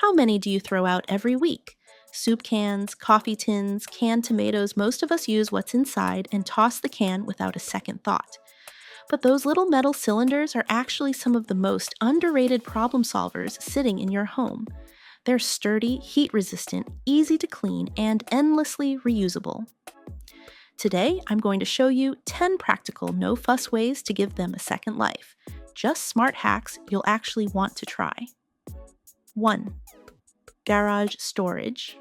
How many do you throw out every week? Soup cans, coffee tins, canned tomatoes, most of us use what's inside and toss the can without a second thought. But those little metal cylinders are actually some of the most underrated problem solvers sitting in your home. They're sturdy, heat resistant, easy to clean, and endlessly reusable. Today, I'm going to show you 10 practical no-fuss ways to give them a second life. Just smart hacks you'll actually want to try. 1. Garage storage.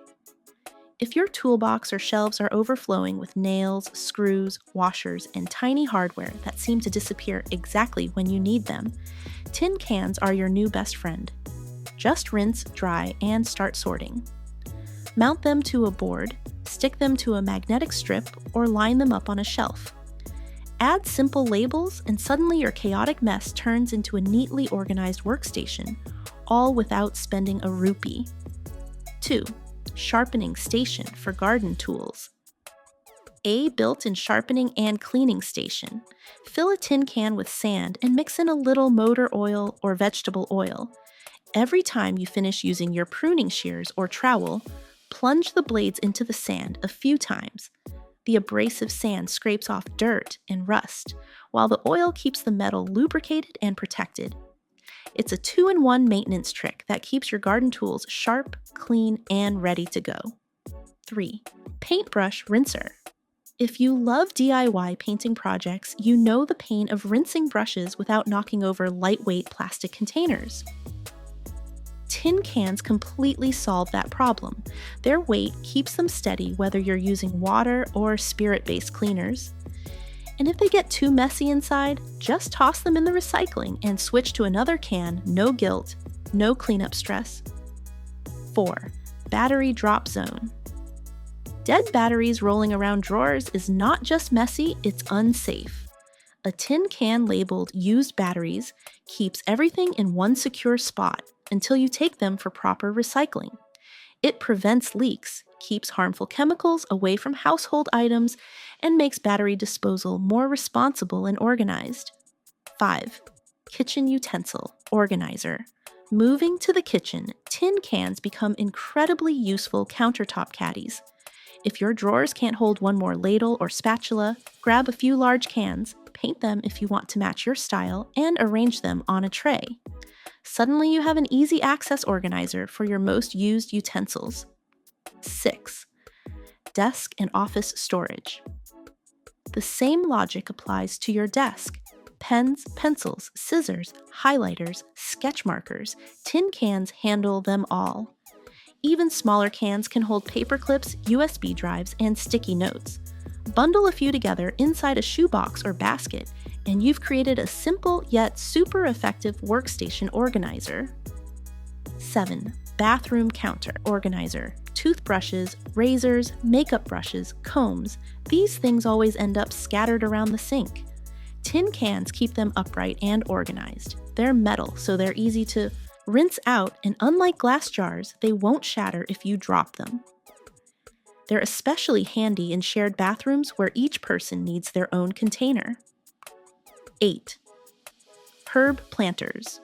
If your toolbox or shelves are overflowing with nails, screws, washers, and tiny hardware that seem to disappear exactly when you need them, tin cans are your new best friend. Just rinse, dry, and start sorting. Mount them to a board, stick them to a magnetic strip, or line them up on a shelf. Add simple labels, and suddenly your chaotic mess turns into a neatly organized workstation, all without spending a rupee. 2. Sharpening station for garden tools. A built-in sharpening and cleaning station. Fill a tin can with sand and mix in a little motor oil or vegetable oil. Every time you finish using your pruning shears or trowel, plunge the blades into the sand a few times. The abrasive sand scrapes off dirt and rust, while the oil keeps the metal lubricated and protected. It's a 2-in-1 maintenance trick that keeps your garden tools sharp, clean, and ready to go. 3. Paintbrush rinser. If you love DIY painting projects, you know the pain of rinsing brushes without knocking over lightweight plastic containers. Tin cans completely solve that problem. Their weight keeps them steady whether you're using water or spirit-based cleaners. And if they get too messy inside, just toss them in the recycling and switch to another can, no guilt, no cleanup stress. 4. Battery drop zone. Dead batteries rolling around drawers is not just messy, it's unsafe. A tin can labeled used batteries keeps everything in one secure spot until you take them for proper recycling. It prevents leaks, keeps harmful chemicals away from household items, and makes battery disposal more responsible and organized. 5. Kitchen utensil organizer. Moving to the kitchen, tin cans become incredibly useful countertop caddies. If your drawers can't hold one more ladle or spatula, grab a few large cans, paint them if you want to match your style, and arrange them on a tray. Suddenly you have an easy access organizer for your most used utensils. 6. Desk and office storage. The same logic applies to your desk. Pens, pencils, scissors, highlighters, sketch markers, tin cans handle them all. Even smaller cans can hold paper clips, USB drives, and sticky notes. Bundle a few together inside a shoebox or basket, and you've created a simple yet super effective workstation organizer. 7. Bathroom counter organizer. Toothbrushes, razors, makeup brushes, combs. These things always end up scattered around the sink. Tin cans keep them upright and organized. They're metal, so they're easy to rinse out, and unlike glass jars, they won't shatter if you drop them. They're especially handy in shared bathrooms where each person needs their own container. 8. Herb planters.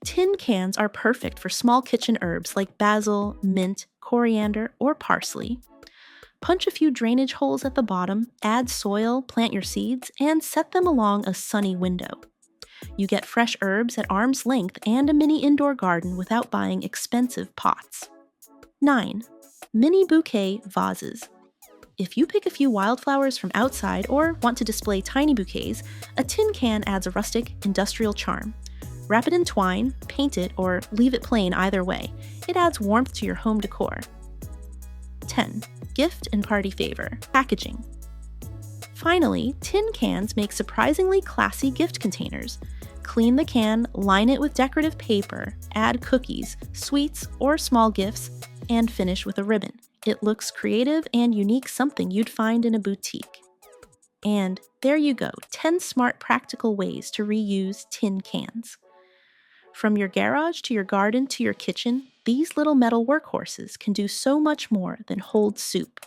Tin cans are perfect for small kitchen herbs like basil, mint, coriander, or parsley. Punch a few drainage holes at the bottom, add soil, plant your seeds, and set them along a sunny window. You get fresh herbs at arm's length and a mini indoor garden without buying expensive pots. 9. Mini bouquet vases. If you pick a few wildflowers from outside or want to display tiny bouquets, a tin can adds a rustic, industrial charm. Wrap it in twine, paint it, or leave it plain either way. It adds warmth to your home decor. 10. Gift and party favor. Packaging. Finally, tin cans make surprisingly classy gift containers. Clean the can, line it with decorative paper, add cookies, sweets, or small gifts, and finish with a ribbon. It looks creative and unique, something you'd find in a boutique. And there you go, 10 smart practical ways to reuse tin cans. From your garage to your garden to your kitchen, these little metal workhorses can do so much more than hold soup.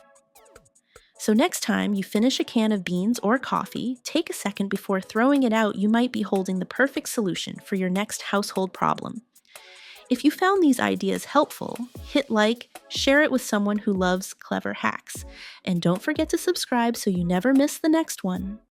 So next time you finish a can of beans or coffee, take a second before throwing it out. You might be holding the perfect solution for your next household problem. If you found these ideas helpful, hit like, share it with someone who loves clever hacks, and don't forget to subscribe so you never miss the next one.